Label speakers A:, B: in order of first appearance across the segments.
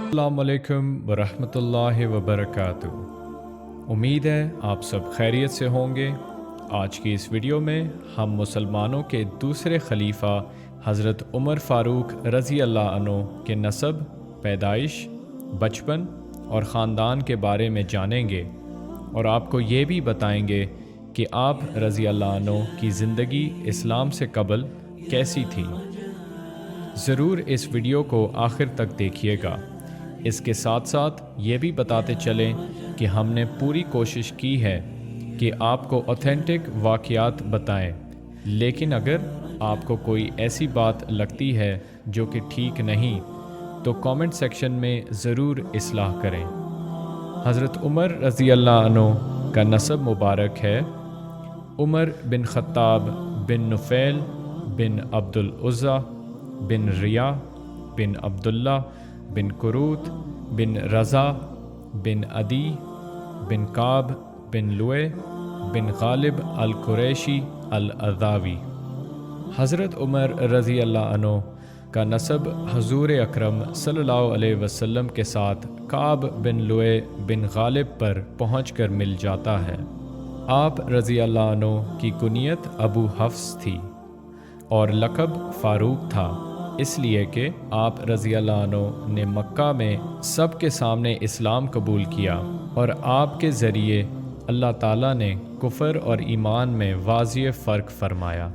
A: السلام علیکم ورحمۃ اللہ وبرکاتہ۔ امید ہے آپ سب خیریت سے ہوں گے۔ آج کی اس ویڈیو میں ہم مسلمانوں کے دوسرے خلیفہ حضرت عمر فاروق رضی اللہ عنہ کے نسب، پیدائش، بچپن اور خاندان کے بارے میں جانیں گے، اور آپ کو یہ بھی بتائیں گے کہ آپ رضی اللہ عنہ کی زندگی اسلام سے قبل کیسی تھی۔ ضرور اس ویڈیو کو آخر تک دیکھیے گا۔ اس کے ساتھ ساتھ یہ بھی بتاتے چلیں کہ ہم نے پوری کوشش کی ہے کہ آپ کو اوتھینٹک واقعات بتائیں، لیکن اگر آپ کو کوئی ایسی بات لگتی ہے جو کہ ٹھیک نہیں تو کامنٹ سیکشن میں ضرور اصلاح کریں۔ حضرت عمر رضی اللہ عنہ کا نسب مبارک ہے عمر بن خطاب بن نفیل بن عبد العزیٰ بن ریا بن عبداللہ بن کروت بن رضا بن عدی بن کعب بن لؤے بن غالب القریشی العذاوی۔ حضرت عمر رضی اللہ عنہ کا نسب حضور اکرم صلی اللہ علیہ وسلم کے ساتھ کعب بن لؤے بن غالب پر پہنچ کر مل جاتا ہے۔ آپ رضی اللہ عنہ کی کنیت ابو حفص تھی اور لقب فاروق تھا، اس لیے کہ آپ رضی اللہ عنہ نے مکہ میں سب کے سامنے اسلام قبول کیا، اور آپ کے ذریعے اللہ تعالیٰ نے کفر اور ایمان میں واضح فرق فرمایا۔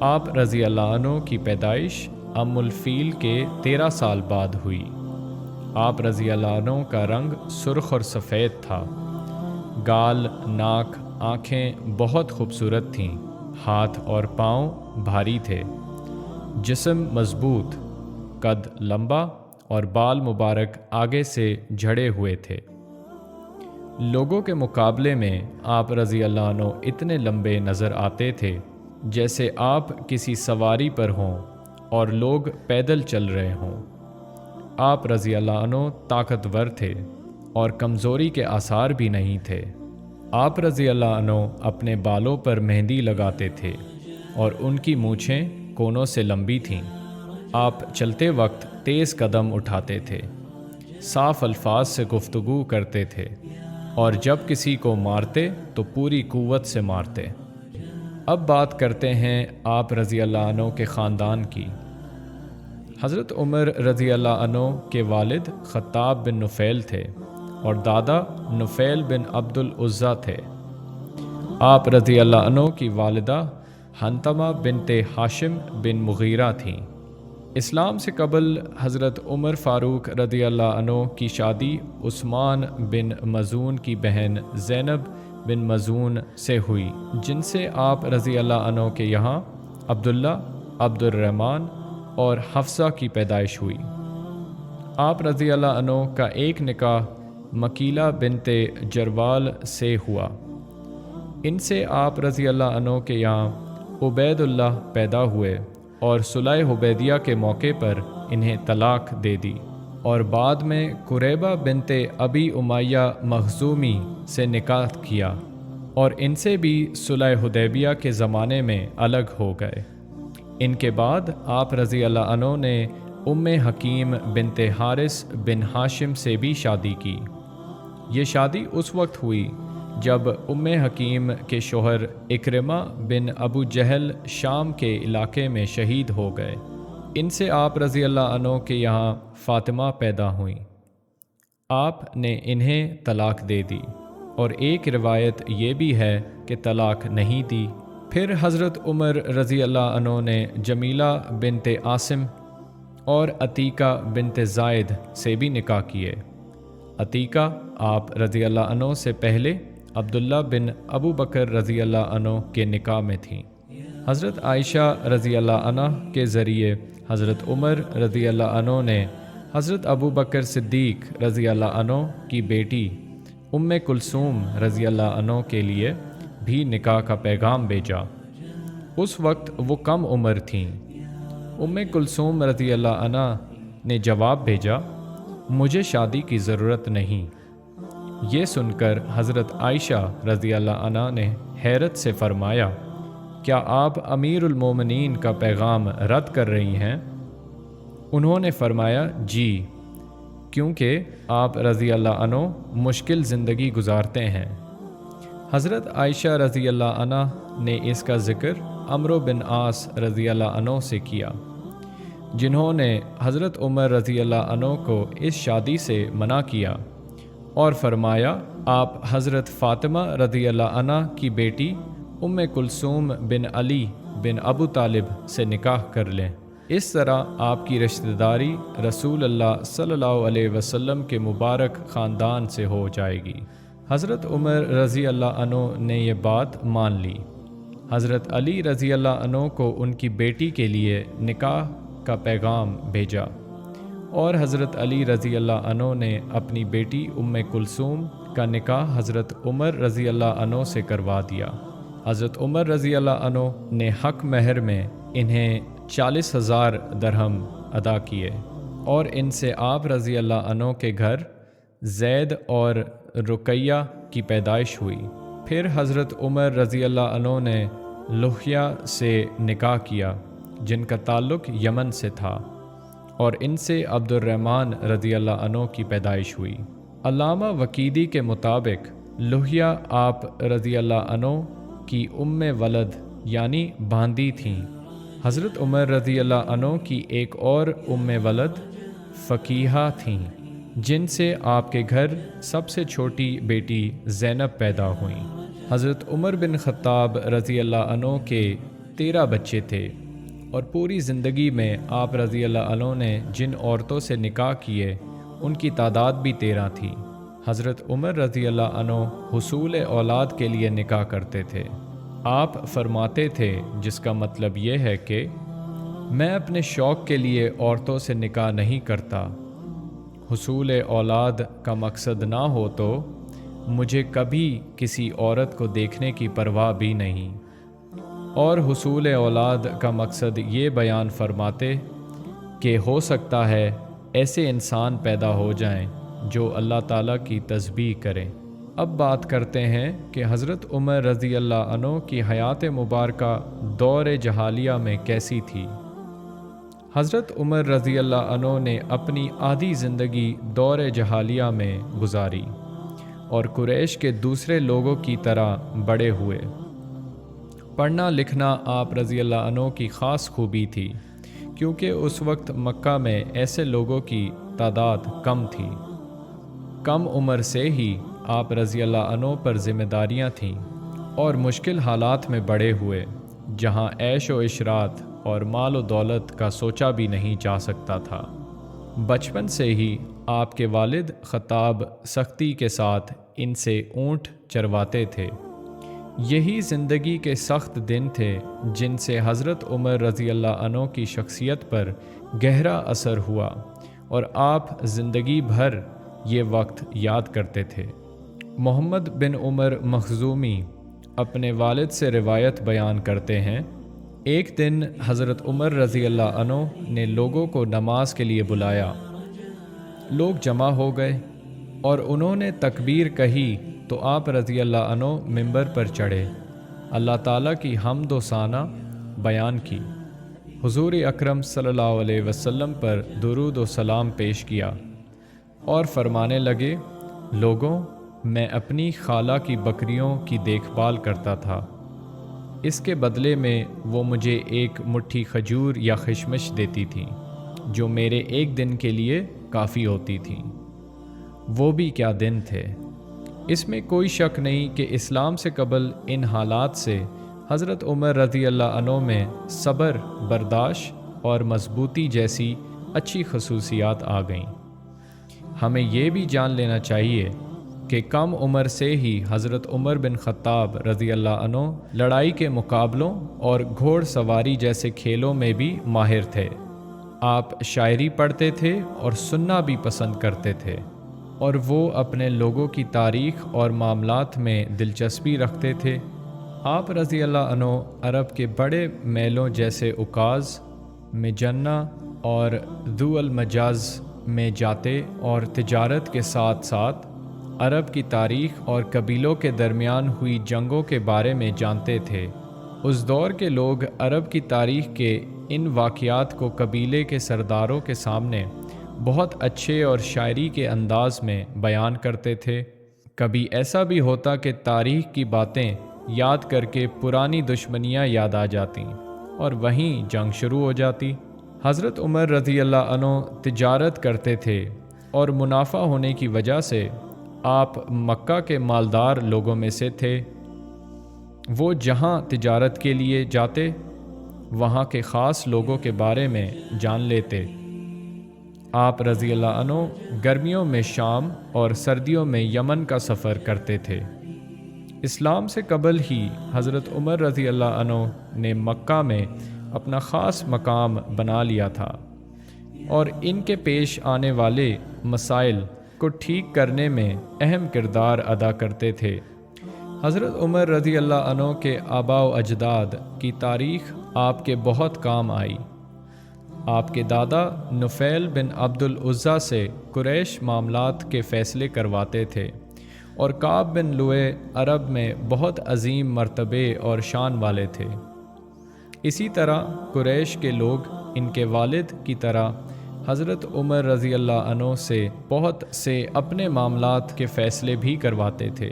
A: آپ رضی اللہ عنہ کی پیدائش ام الفیل کے 13 سال بعد ہوئی۔ آپ رضی اللہ عنہ کا رنگ سرخ اور سفید تھا۔ گال، ناک، آنکھیں بہت خوبصورت تھیں۔ ہاتھ اور پاؤں بھاری تھے۔ جسم مضبوط، قد لمبا اور بال مبارک آگے سے جھڑے ہوئے تھے۔ لوگوں کے مقابلے میں آپ رضی اللہ عنہ اتنے لمبے نظر آتے تھے جیسے آپ کسی سواری پر ہوں اور لوگ پیدل چل رہے ہوں۔ آپ رضی اللہ عنہ طاقتور تھے اور کمزوری کے آثار بھی نہیں تھے۔ آپ رضی اللہ عنہ اپنے بالوں پر مہندی لگاتے تھے اور ان کی مونچھیں کونوں سے لمبی تھیں۔ آپ چلتے وقت تیز قدم اٹھاتے تھے، صاف الفاظ سے گفتگو کرتے تھے، اور جب کسی کو مارتے تو پوری قوت سے مارتے۔ اب بات کرتے ہیں آپ رضی اللہ عنہ کے خاندان کی۔ حضرت عمر رضی اللہ عنہ کے والد خطاب بن نفیل تھے اور دادا نفیل بن عبد العزیٰ تھے۔ آپ رضی اللہ عنہ کی والدہ حنتمہ بنت ہاشم بن مغیرہ تھیں۔ اسلام سے قبل حضرت عمر فاروق رضی اللہ عنہ کی شادی عثمان بن مظعون کی بہن زینب بن مظعون سے ہوئی، جن سے آپ رضی اللہ عنہ کے یہاں عبداللہ، عبد الرحمن اور حفصہ کی پیدائش ہوئی۔ آپ رضی اللہ عنہ کا ایک نکاح مکیلہ بنت جروال سے ہوا۔ ان سے آپ رضی اللہ عنہ کے یہاں عبید اللہ پیدا ہوئے اور صلح حدیبیہ کے موقع پر انہیں طلاق دے دی، اور بعد میں قریبہ بنت ابی امیہ مخزومی سے نکاح کیا، اور ان سے بھی صلح حدیبیہ کے زمانے میں الگ ہو گئے۔ ان کے بعد آپ رضی اللہ عنہ نے ام حکیم بنت حارث بن ہاشم سے بھی شادی کی۔ یہ شادی اس وقت ہوئی جب ام حکیم کے شوہر اکرمہ بن ابو جہل شام کے علاقے میں شہید ہو گئے۔ ان سے آپ رضی اللہ عنہ کے یہاں فاطمہ پیدا ہوئیں۔ آپ نے انہیں طلاق دے دی، اور ایک روایت یہ بھی ہے کہ طلاق نہیں دی۔ پھر حضرت عمر رضی اللہ عنہ نے جمیلہ بنت عاصم اور عتیقہ بنت زائد سے بھی نکاح کیے۔ عتیقہ آپ رضی اللہ عنہ سے پہلے عبداللہ بن ابو بکر رضی اللہ عنہ کے نکاح میں تھیں۔ حضرت عائشہ رضی اللہ عنہ کے ذریعے حضرت عمر رضی اللہ عنہ نے حضرت ابو بکر صدیق رضی اللہ عنہ کی بیٹی ام کلثوم رضی اللہ عنہ کے لیے بھی نکاح کا پیغام بھیجا۔ اس وقت وہ کم عمر تھیں۔ ام کلثوم رضی اللہ عنہ نے جواب بھیجا، مجھے شادی کی ضرورت نہیں۔ یہ سن کر حضرت عائشہ رضی اللہ عنہ نے حیرت سے فرمایا، کیا آپ امیر المومنین کا پیغام رد کر رہی ہیں؟ انہوں نے فرمایا، جی، کیونکہ آپ رضی اللہ عنہ مشکل زندگی گزارتے ہیں۔ حضرت عائشہ رضی اللہ عنہ نے اس کا ذکر عمرو بن عاص رضی اللہ عنہ سے کیا، جنہوں نے حضرت عمر رضی اللہ عنہ کو اس شادی سے منع کیا اور فرمایا آپ حضرت فاطمہ رضی اللہ عنہ کی بیٹی ام کلثوم بن علی بن ابو طالب سے نکاح کر لیں، اس طرح آپ کی رشتہ داری رسول اللہ صلی اللہ علیہ وسلم کے مبارک خاندان سے ہو جائے گی۔ حضرت عمر رضی اللہ عنہ نے یہ بات مان لی۔ حضرت علی رضی اللہ عنہ کو ان کی بیٹی کے لیے نکاح کا پیغام بھیجا اور حضرت علی رضی اللہ عنہ نے اپنی بیٹی ام کلثوم کا نکاح حضرت عمر رضی اللہ عنہ سے کروا دیا۔ حضرت عمر رضی اللہ عنہ نے حق مہر میں انہیں 40,000 درہم ادا کیے اور ان سے آپ رضی اللہ عنہ کے گھر زید اور رقیہ کی پیدائش ہوئی۔ پھر حضرت عمر رضی اللہ عنہ نے لوہیہ سے نکاح کیا جن کا تعلق یمن سے تھا، اور ان سے عبد الرحمن رضی اللہ عنہ کی پیدائش ہوئی۔ علامہ وقیدی کے مطابق لوہیہ آپ رضی اللہ عنہ کی ام ولد یعنی باندی تھیں۔ حضرت عمر رضی اللہ عنہ کی ایک اور ام ولد فقیہہ تھیں، جن سے آپ کے گھر سب سے چھوٹی بیٹی زینب پیدا ہوئیں۔ حضرت عمر بن خطاب رضی اللہ عنہ کے 13 بچے تھے، اور پوری زندگی میں آپ رضی اللہ عنہ نے جن عورتوں سے نکاح کیے ان کی تعداد بھی 13 تھی۔ حضرت عمر رضی اللہ عنہ حصول اولاد کے لیے نکاح کرتے تھے۔ آپ فرماتے تھے، جس کا مطلب یہ ہے کہ میں اپنے شوق کے لیے عورتوں سے نکاح نہیں کرتا، حصول اولاد کا مقصد نہ ہو تو مجھے کبھی کسی عورت کو دیکھنے کی پرواہ بھی نہیں، اور حصول اولاد کا مقصد یہ بیان فرماتے کہ ہو سکتا ہے ایسے انسان پیدا ہو جائیں جو اللہ تعالیٰ کی تسبیح کریں۔ اب بات کرتے ہیں کہ حضرت عمر رضی اللہ عنہ کی حیات مبارکہ دور جاہلیہ میں کیسی تھی۔ حضرت عمر رضی اللہ عنہ نے اپنی آدھی زندگی دور جاہلیہ میں گزاری اور قریش کے دوسرے لوگوں کی طرح بڑے ہوئے۔ پڑھنا لکھنا آپ رضی اللہ عنہ کی خاص خوبی تھی، کیونکہ اس وقت مکہ میں ایسے لوگوں کی تعداد کم تھی۔ کم عمر سے ہی آپ رضی اللہ عنہ پر ذمہ داریاں تھیں اور مشکل حالات میں بڑے ہوئے، جہاں عیش و عشرات اور مال و دولت کا سوچا بھی نہیں جا سکتا تھا۔ بچپن سے ہی آپ کے والد خطاب سختی کے ساتھ ان سے اونٹ چرواتے تھے۔ یہی زندگی کے سخت دن تھے جن سے حضرت عمر رضی اللہ عنہ کی شخصیت پر گہرا اثر ہوا، اور آپ زندگی بھر یہ وقت یاد کرتے تھے۔ محمد بن عمر مخزومی اپنے والد سے روایت بیان کرتے ہیں، ایک دن حضرت عمر رضی اللہ عنہ نے لوگوں کو نماز کے لیے بلایا۔ لوگ جمع ہو گئے اور انہوں نے تکبیر کہی تو آپ رضی اللہ عنہ منبر پر چڑھے، اللہ تعالیٰ کی حمد و ثنا بیان کی، حضور اکرم صلی اللہ علیہ وسلم پر درود و سلام پیش کیا اور فرمانے لگے، لوگوں، میں اپنی خالہ کی بکریوں کی دیکھ بھال کرتا تھا، اس کے بدلے میں وہ مجھے ایک مٹھی کھجور یا خشمش دیتی تھی جو میرے ایک دن کے لیے کافی ہوتی تھی۔ وہ بھی کیا دن تھے! اس میں کوئی شک نہیں کہ اسلام سے قبل ان حالات سے حضرت عمر رضی اللہ عنہ میں صبر، برداشت اور مضبوطی جیسی اچھی خصوصیات آ گئیں۔ ہمیں یہ بھی جان لینا چاہیے کہ کم عمر سے ہی حضرت عمر بن خطاب رضی اللہ عنہ لڑائی کے مقابلوں اور گھوڑ سواری جیسے کھیلوں میں بھی ماہر تھے۔ آپ شاعری پڑھتے تھے اور سننا بھی پسند کرتے تھے، اور وہ اپنے لوگوں کی تاریخ اور معاملات میں دلچسپی رکھتے تھے۔ آپ رضی اللہ عنہ عرب کے بڑے میلوں جیسے عکاظ، مجنہ اور ذو المجاز میں جاتے اور تجارت کے ساتھ ساتھ عرب کی تاریخ اور قبیلوں کے درمیان ہوئی جنگوں کے بارے میں جانتے تھے۔ اس دور کے لوگ عرب کی تاریخ کے ان واقعات کو قبیلے کے سرداروں کے سامنے بہت اچھے اور شاعری کے انداز میں بیان کرتے تھے۔ کبھی ایسا بھی ہوتا کہ تاریخ کی باتیں یاد کر کے پرانی دشمنیاں یاد آ جاتیں اور وہیں جنگ شروع ہو جاتی۔ حضرت عمر رضی اللہ عنہ تجارت کرتے تھے اور منافع ہونے کی وجہ سے آپ مکہ کے مالدار لوگوں میں سے تھے۔ وہ جہاں تجارت کے لیے جاتے وہاں کے خاص لوگوں کے بارے میں جان لیتے۔ آپ رضی اللہ عنہ گرمیوں میں شام اور سردیوں میں یمن کا سفر کرتے تھے۔ اسلام سے قبل ہی حضرت عمر رضی اللہ عنہ نے مکہ میں اپنا خاص مقام بنا لیا تھا اور ان کے پیش آنے والے مسائل کو ٹھیک کرنے میں اہم کردار ادا کرتے تھے۔ حضرت عمر رضی اللہ عنہ کے آباء و اجداد کی تاریخ آپ کے بہت کام آئی۔ آپ کے دادا نفیل بن عبد العزیٰ سے قریش معاملات کے فیصلے کرواتے تھے اور کعب بن لؤے عرب میں بہت عظیم مرتبے اور شان والے تھے۔ اسی طرح قریش کے لوگ ان کے والد کی طرح حضرت عمر رضی اللہ عنہ سے بہت سے اپنے معاملات کے فیصلے بھی کرواتے تھے۔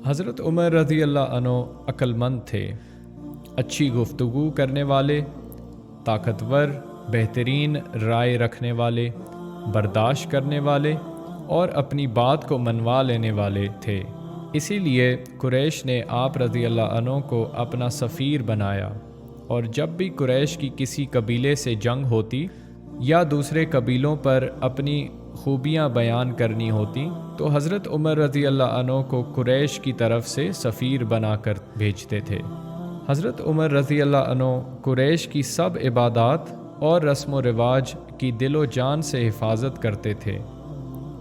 A: حضرت عمر رضی اللہ عنہ عقل مند تھے، اچھی گفتگو کرنے والے، طاقتور، بہترین رائے رکھنے والے، برداشت کرنے والے اور اپنی بات کو منوا لینے والے تھے۔ اسی لیے قریش نے آپ رضی اللہ عنہ کو اپنا سفیر بنایا، اور جب بھی قریش کی کسی قبیلے سے جنگ ہوتی یا دوسرے قبیلوں پر اپنی خوبیاں بیان کرنی ہوتی تو حضرت عمر رضی اللہ عنہ کو قریش کی طرف سے سفیر بنا کر بھیجتے تھے۔ حضرت عمر رضی اللہ عنہ قریش کی سب عبادات اور رسم و رواج کی دل و جان سے حفاظت کرتے تھے۔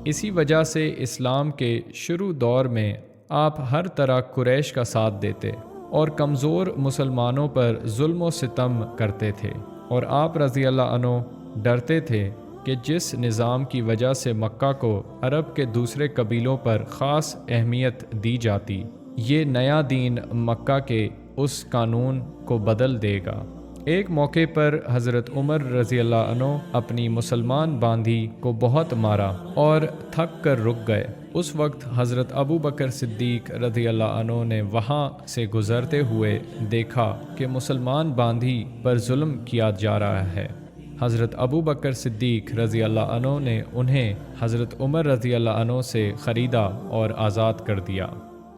A: اسی وجہ سے اسلام کے شروع دور میں آپ ہر طرح قریش کا ساتھ دیتے اور کمزور مسلمانوں پر ظلم و ستم کرتے تھے، اور آپ رضی اللہ عنہ ڈرتے تھے کہ جس نظام کی وجہ سے مکہ کو عرب کے دوسرے قبیلوں پر خاص اہمیت دی جاتی، یہ نیا دین مکہ کے اس قانون کو بدل دے گا۔ ایک موقع پر حضرت عمر رضی اللہ عنہ اپنی مسلمان باندھی کو بہت مارا اور تھک کر رک گئے۔ اس وقت حضرت ابو بکر صدیق رضی اللہ عنہ نے وہاں سے گزرتے ہوئے دیکھا کہ مسلمان باندھی پر ظلم کیا جا رہا ہے۔ حضرت ابو بکر صدیق رضی اللہ عنہ نے انہیں حضرت عمر رضی اللہ عنہ سے خریدا اور آزاد کر دیا۔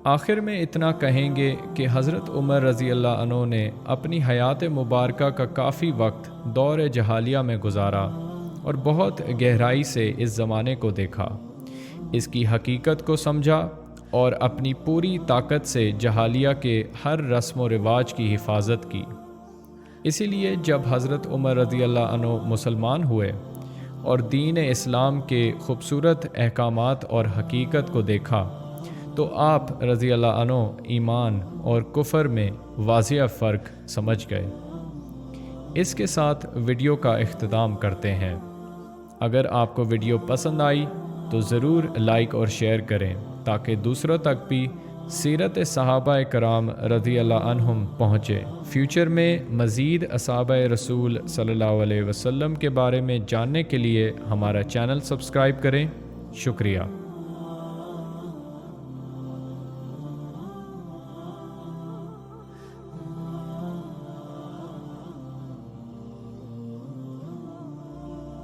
A: آخر میں اتنا کہیں گے کہ حضرت عمر رضی اللہ عنہ نے اپنی حیات مبارکہ کا کافی وقت دور جہالیہ میں گزارا اور بہت گہرائی سے اس زمانے کو دیکھا، اس کی حقیقت کو سمجھا اور اپنی پوری طاقت سے جہالیہ کے ہر رسم و رواج کی حفاظت کی۔ اسی لیے جب حضرت عمر رضی اللہ عنہ مسلمان ہوئے اور دین اسلام کے خوبصورت احکامات اور حقیقت کو دیکھا تو آپ رضی اللہ عنہ ایمان اور کفر میں واضح فرق سمجھ گئے۔ اس کے ساتھ ویڈیو کا اختتام کرتے ہیں۔ اگر آپ کو ویڈیو پسند آئی تو ضرور لائک اور شیئر کریں تاکہ دوسروں تک بھی سیرت صحابہ کرام رضی اللہ عنہم پہنچے۔ فیوچر میں مزید اصحابہ رسول صلی اللہ علیہ وسلم کے بارے میں جاننے کے لیے ہمارا چینل سبسکرائب کریں۔ شکریہ۔